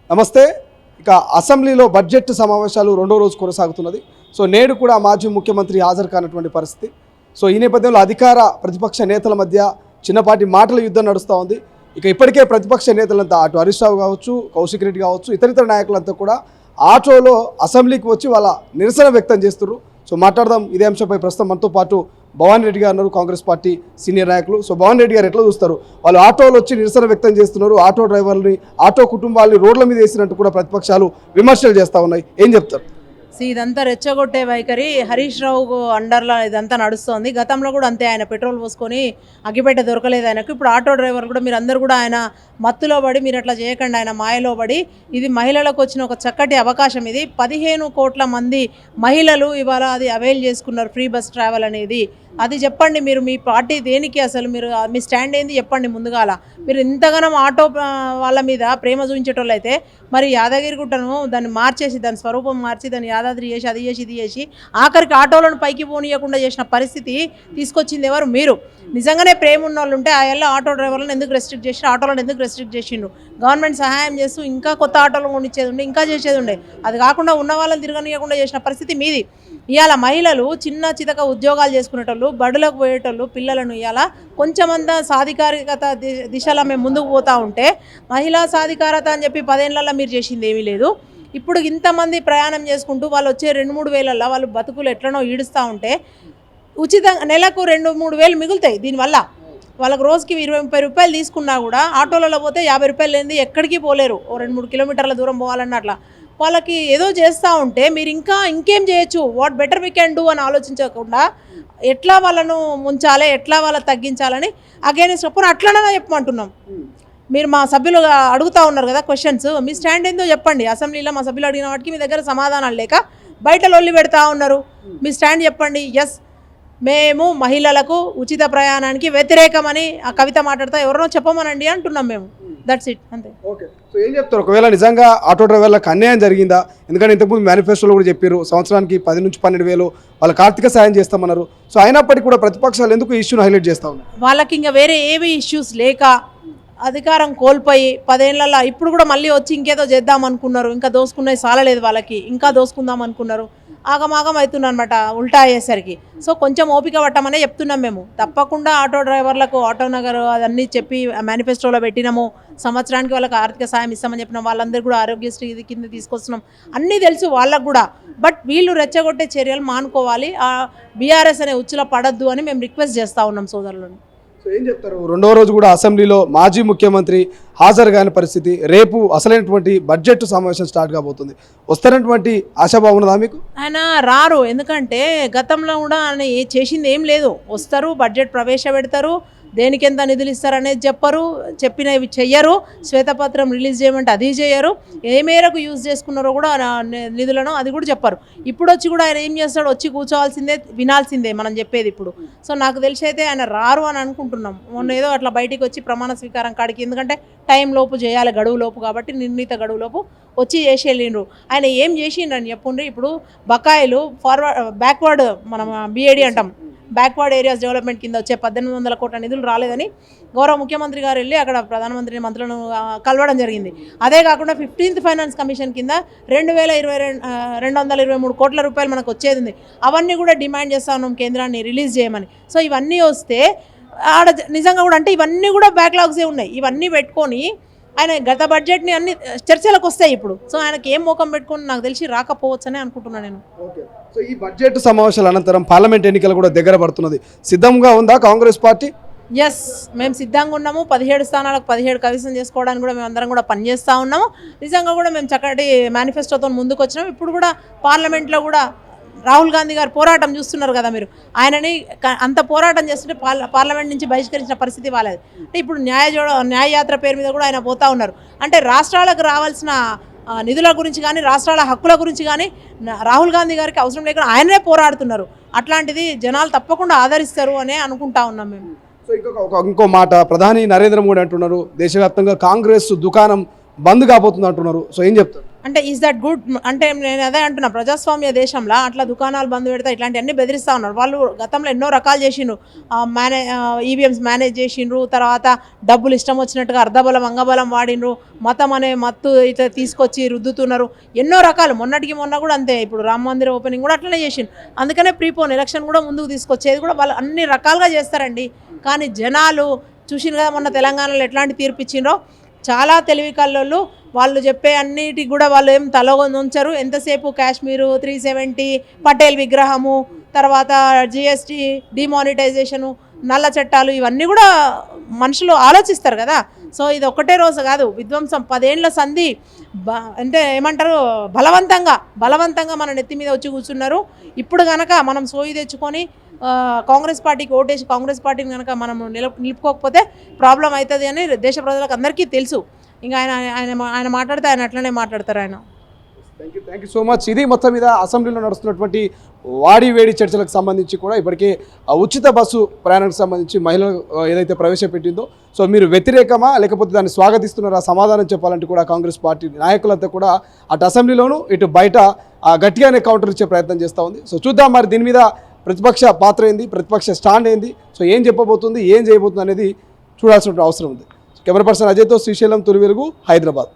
నమస్తే. ఇక అసెంబ్లీలో బడ్జెట్ సమావేశాలు రెండో రోజు కొనసాగుతున్నది. సో నేడు కూడా మాజీ ముఖ్యమంత్రి హాజరు కానటువంటి పరిస్థితి. సో ఈ నేపథ్యంలో అధికార ప్రతిపక్ష నేతల మధ్య చిన్నపాటి మాటల యుద్ధం నడుస్తూ ఉంది. ఇక ఇప్పటికే ప్రతిపక్ష నేతలంతా అటు హరీష్ రావు కావచ్చు, కౌశిక్ రెడ్డి కావచ్చు, ఇతర నాయకులంతా కూడా ఆటోలో అసెంబ్లీకి వచ్చి వాళ్ళ నిరసన వ్యక్తం చేస్తున్నారు. సో మాట్లాడదాం ఇదే అంశంపై. ప్రస్తుతం మనతో పాటు భవానీ రెడ్డి గారు ఉన్నారు, కాంగ్రెస్ పార్టీ సీనియర్ నాయకులు. సో భవానీ రెడ్డి గారు ఎట్లా చూస్తారు? వాళ్ళు ఆటోలో వచ్చి నిరసన వ్యక్తం చేస్తున్నారు, ఆటో డ్రైవర్లని, ఆటో కుటుంబాలని రోడ్ల మీద వేసినట్టు కూడా ప్రతిపక్షాలు విమర్శలు చేస్తూ ఉన్నాయి. ఏం చెప్తారు? ఇదంతా రెచ్చగొట్టే వైఖరి హరీష్ రావు అండర్లో ఇదంతా నడుస్తోంది. గతంలో కూడా అంతే, ఆయన పెట్రోల్ పోసుకొని అగ్గిపెట్ట దొరకలేదు ఆయనకు. ఇప్పుడు ఆటో డ్రైవర్ కూడా మీరు అందరూ కూడా ఆయన మత్తులో పడి మీరు అట్లా చేయకండి, ఆయన మాయలో పడి. ఇది మహిళలకు వచ్చిన ఒక చక్కటి అవకాశం. ఇది 15 కోట్ల మంది మహిళలు ఇవాళ అది అవైల్ చేసుకున్నారు, ఫ్రీ బస్ ట్రావెల్ అనేది. అది చెప్పండి, మీరు మీ పార్టీ దేనికి, అసలు మీరు మీ స్టాండ్ ఏంది చెప్పండి ముందుగాల. మీరు ఇంతగానం ఆటో వాళ్ళ మీద ప్రేమ చూపించేటోళ్ళు అయితే మరి యాదగిరిగుట్టను దాన్ని మార్చేసి, దాని స్వరూపం మార్చి, దాన్ని యాదాద్రి చేసి, అది చేసి ఇది చేసి ఆఖరికి ఆటోలను పైకి పోనీయకుండా చేసిన పరిస్థితి తీసుకొచ్చింది ఎవరు? మీరు. నిజంగానే ప్రేమ ఉన్న వాళ్ళు ఉంటే ఆ ఏళ్ళ ఆటో డ్రైవర్లను ఎందుకు రెస్ట్రిక్ట్ చేసి, ఆటోలను ఎందుకు రెస్ట్రిక్ట్ చేసిండు? గవర్నమెంట్ సహాయం చేస్తూ ఇంకా కొత్త ఆటోలు కొనిచ్చేది ఉండే, ఇంకా చేసేది ఉండే. అది కాకుండా ఉన్న వాళ్ళని తిరగనీయకుండా చేసిన పరిస్థితి మీది. ఇవాళ మహిళలు చిన్న చితక ఉద్యోగాలు చేసుకునేటోళ్ళు, బడులకు పోయేటోళ్ళు, పిల్లలను ఇవాళ కొంచెమంతా సాధికారికత దిశలో మేము ముందుకు పోతూ ఉంటే, మహిళా సాధికారత అని చెప్పి 10 ఏళ్లలో మీరు చేసింది ఏమీ లేదు. ఇప్పుడు ఇంతమంది ప్రయాణం చేసుకుంటూ వాళ్ళు వచ్చే 2-3 వేలల్లో వాళ్ళు బతుకులు ఎట్లనో ఈడుస్తూ ఉంటే, ఉచితంగా నెలకు 2-3 వేలు మిగులుతాయి దీనివల్ల. వాళ్ళకు రోజుకి 20-30 రూపాయలు తీసుకున్నా కూడా ఆటోలలో పోతే 50 రూపాయలు లేనిది ఎక్కడికి పోలేరు. 2-3 కిలోమీటర్ల దూరం పోవాలన్నట్లా వాళ్ళకి ఏదో చేస్తూ ఉంటే మీరు ఇంకేం చేయొచ్చు, what better we can do అని ఆలోచించకుండా ఎట్లా వాళ్ళను ముంచాలి, ఎట్లా వాళ్ళని తగ్గించాలని అగైనెస్ట్ చెప్పను అట్లనే చెప్పమంటున్నాం. మీరు మా సభ్యులు అడుగుతూ ఉన్నారు కదా క్వశ్చన్స్, మీ స్టాండ్ ఏందో చెప్పండి. అసెంబ్లీలో మా సభ్యులు అడిగిన వాటికి మీ దగ్గర సమాధానాలు లేక బయట లొల్లి పెడతా ఉన్నారు. మీ స్టాండ్ చెప్పండి. ఎస్, మేము మహిళలకు ఉచిత ప్రయాణానికి వ్యతిరేకమని ఆ కవిత మాట్లాడుతూ ఎవరినో చెప్పమనండి అంటున్నాం మేము. దట్స్ ఇట్, అంతే. ఓకే. సో ఏం చెప్తారు? ఒకవేళ నిజంగా ఆటో డ్రైవర్లకు అన్యాయం జరిగిందా? ఎందుకంటే ఇంతకుముందు మేనిఫెస్టోలో కూడా చెప్పారు, సంవత్సరానికి 10-12 వేలు వాళ్ళకి ఆర్థిక సాయం చేస్తామన్నారు. సో అయినప్పటికీ కూడా ప్రతిపక్షాలు ఎందుకు ఈ ఇష్యూని హైలైట్ చేస్తూ ఉన్నారు? వాళ్ళకి ఇంకా వేరే ఏవి ఇష్యూస్ లేక అధికారం కోల్పోయి 10 ఏళ్లలో ఇప్పుడు కూడా మళ్ళీ వచ్చి ఇంకేదో చేద్దాం అనుకున్నారు. ఇంకా దోసుకున్నది సాలలేదు వాళ్ళకి, ఇంకా దోసుకుందాం అనుకున్నారు. ఆగమాగం అవుతున్నా అనమాట ఉల్టా అయ్యేసరికి. సో కొంచెం ఓపిక పట్టమనే చెప్తున్నాం మేము. తప్పకుండా ఆటో డ్రైవర్లకు ఆటో నగర్ అదన్నీ చెప్పి మేనిఫెస్టోలో పెట్టినాము. సంవత్సరానికి వాళ్ళకి ఆర్థిక సాయం ఇస్తామని చెప్పినాం. వాళ్ళందరూ కూడా ఆరోగ్యశ్రీ కింద తీసుకొస్తున్నాం, అన్నీ తెలుసు వాళ్ళకు కూడా. బట్ వీళ్ళు రెచ్చగొట్టే చర్యలు మానుకోవాలి, బీఆర్ఎస్ అనే ఉచ్చులో పడద్దు అని మేము రిక్వెస్ట్ చేస్తూ ఉన్నాం సోదరులను. సో ఏం చెప్తారు? రెండవ రోజు కూడా అసెంబ్లీలో మాజీ ముఖ్యమంత్రి హాజరు కాని పరిస్థితి. రేపు అసలైనటువంటి బడ్జెట్ సమావేశం స్టార్ట్ కాబోతుంది. వస్తున్నటువంటి ఆశాభావం ఉన్నదా మీకు? ఆయన రారు, ఎందుకంటే గతంలో కూడా ఆయన చేసింది ఏం లేదు. వస్తారు, బడ్జెట్ ప్రవేశపెడతారు, దేనికి ఎంత నిధులు ఇస్తారనేది చెప్పరు, చెప్పినవి చెయ్యరు. శ్వేతపత్రం రిలీజ్ చేయమంటే అది చేయరు. ఏ మేరకు యూజ్ చేసుకున్నారో కూడా నిధులను అది కూడా చెప్పరు. ఇప్పుడు వచ్చి కూడా ఆయన ఏం చేస్తాడు? వచ్చి కూర్చోవాల్సిందే, వినాల్సిందే మనం చెప్పేది ఇప్పుడు. సో నాకు తెలిసి అయితే ఆయన రారు అని అనుకుంటున్నాం. మొన్న ఏదో అట్లా బయటికి వచ్చి ప్రమాణ స్వీకారం కాడికి, ఎందుకంటే టైం లోపు చేయాలి, గడువు లోపు కాబట్టి నిర్ణీత గడువు లోపు వచ్చి చేసి వెళ్ళిండ్రు. ఆయన ఏం చేసిండ్రని చెప్పుండ్రి. ఇప్పుడు బకాయిలు బ్యాక్వర్డ్, మనం బీఏడీ అంటాం, బ్యాక్వర్డ్ ఏరియాస్ డెవలప్మెంట్ కింద వచ్చే 1800 కోట్ల నిధులు రాలేదని గౌరవ ముఖ్యమంత్రి గారు వెళ్ళి అక్కడ ప్రధానమంత్రి మంత్రులను కలవడం జరిగింది. అదే కాకుండా 15th ఫైనాన్స్ కమిషన్ కింద 223 కోట్ల రూపాయలు మనకు వచ్చేది ఉంది. అవన్నీ కూడా డిమాండ్ చేస్తా ఉన్నాం కేంద్రాన్ని రిలీజ్ చేయమని. సో ఇవన్నీ వస్తే ఆడ నిజంగా కూడా అంటే ఇవన్నీ కూడా బ్యాక్లాగ్సే ఉన్నాయి. ఇవన్నీ పెట్టుకొని ఆయన గత బడ్జెట్ని అన్ని చర్చలకు వస్తాయి ఇప్పుడు. సో ఆయనకి ఏం మోకం పెట్టుకొని నాకు తెలిసి రాకపోవచ్చని అనుకుంటున్నాను నేను. ఓకే. సో ఈ బడ్జెట్ సమావేశాల అనంతరం పార్లమెంట్ ఎన్నికలు కూడా దగ్గర పడుతున్నది. సిద్ధంగా ఉందా కాంగ్రెస్ పార్టీ? ఎస్, మేము సిద్ధంగా ఉన్నాము. 17 స్థానాలకు 17 కవిసం చేసుకోవడానికి కూడా మేము అందరం కూడా పనిచేస్తూ ఉన్నాము. నిజంగా కూడా మేము చక్కటి మేనిఫెస్టోతో ముందుకు వచ్చినాము. ఇప్పుడు కూడా పార్లమెంట్లో కూడా రాహుల్ గాంధీ గారు పోరాటం చూస్తున్నారు కదా మీరు, ఆయనని అంత పోరాటం చేస్తుంటే పార్లమెంట్ నుంచి బహిష్కరించిన పరిస్థితి వాళ్ళది. అంటే ఇప్పుడు న్యాయ యాత్ర పేరు మీద కూడా ఆయన పోతూ ఉన్నారు. అంటే రాష్ట్రాలకు రావాల్సిన నిధుల గురించి కానీ, రాష్ట్రాల హక్కుల గురించి కానీ రాహుల్ గాంధీ గారికి అవసరం లేకుండా ఆయనే పోరాడుతున్నారు. అట్లాంటిది జనాలు తప్పకుండా ఆదరిస్తారు అనే అనుకుంటా ఉన్నాం మేము. సో ఇంకో మాట, ప్రధాని నరేంద్ర మోడీ అంటున్నారు దేశవ్యాప్తంగా కాంగ్రెస్ దుకాణం బంద్ కాబోతుంది అంటున్నారు. సో ఏం చెప్తారు? అంటే ఈజ్ దట్ గుడ్? అంటే నేను అదే అంటున్నా, ప్రజాస్వామ్య దేశంలో అట్లా దుకాణాలు బంద్ పెడతా ఇట్లాంటివన్నీ బెదిరిస్తూ ఉన్నారు. వాళ్ళు గతంలో ఎన్నో రకాలు చేసిండ్రు, ఈవీఎంస్ మేనేజ్ చేసిండ్రు, తర్వాత డబ్బులు ఇష్టం వచ్చినట్టుగా అర్ధబలం అంగబలం వాడిండ్రు, మతం అనే మత్తు ఇట్లా తీసుకొచ్చి రుద్దుతున్నారు, ఎన్నో రకాలు. మొన్నటికి మొన్న కూడా అంతే, ఇప్పుడు రామ మందిర ఓపెనింగ్ కూడా అట్లనే చేసిండ్రు. అందుకనే ప్రీపోన్ ఎలక్షన్ కూడా ముందుకు తీసుకొచ్చేది కూడా వాళ్ళు అన్ని రకాలుగా చేస్తారండి. కానీ జనాలు చూసిన కదా మొన్న తెలంగాణలో ఎట్లాంటి తీర్పు ఇచ్చిండ్రో. చాలా తెలివి కల్లోళ్ళు, వాళ్ళు చెప్పే అన్నిటికి కూడా వాళ్ళు ఏం తల ఉంచరు. ఎంతసేపు కాశ్మీరు 370, పటేల్ విగ్రహము, తర్వాత జిఎస్టీ, డిమానిటైజేషను, నల్ల చట్టాలు, ఇవన్నీ కూడా మనుషులు ఆలోచిస్తారు కదా. సో ఇది ఒక్కటే రోజు కాదు, విధ్వంసం 10 ఏళ్ల సంధి. అంటే ఏమంటారు, బలవంతంగా మన నెత్తి మీద వచ్చి కూర్చున్నారు. ఇప్పుడు కనుక మనం సోయి తెచ్చుకొని కాంగ్రెస్ పార్టీకి ఓటేసి కాంగ్రెస్ పార్టీని కనుక మనం నిలుపుకోకపోతే ప్రాబ్లం అవుతుంది అని దేశ ప్రజలకు అందరికీ తెలుసు. ఇంకా ఆయన మాట్లాడితే ఆయన అట్లనే మాట్లాడతారు ఆయన. Thank you so much. ఇది మొత్తం మీద అసెంబ్లీలో నడుస్తున్నటువంటి వాడి వేడి చర్చలకు సంబంధించి కూడా ఇప్పటికే ఉచిత బస్సు ప్రయాణానికి సంబంధించి మహిళలు ఏదైతే ప్రవేశపెట్టిందో, సో మీరు వ్యతిరేకమా లేకపోతే దాన్ని స్వాగతిస్తున్నారా సమాధానం చెప్పాలంటే కూడా కాంగ్రెస్ పార్టీ నాయకులంతా కూడా అటు అసెంబ్లీలోనూ ఇటు బయట గట్టిగానే కౌంటర్ ఇచ్చే ప్రయత్నం చేస్తూ ఉంది. సో చూద్దాం మరి దీని మీద ప్రతిపక్ష పాత్ర ఏంది, ప్రతిపక్ష స్టాండ్ ఏంది, సో ఏం చెప్పబోతుంది, ఏం చేయబోతుంది అనేది చూడాల్సిన అవసరం ఉంది. కెమెరా పర్సన్ అజయ్తో శ్రీశైలం, తొలి వెలుగు, హైదరాబాద్.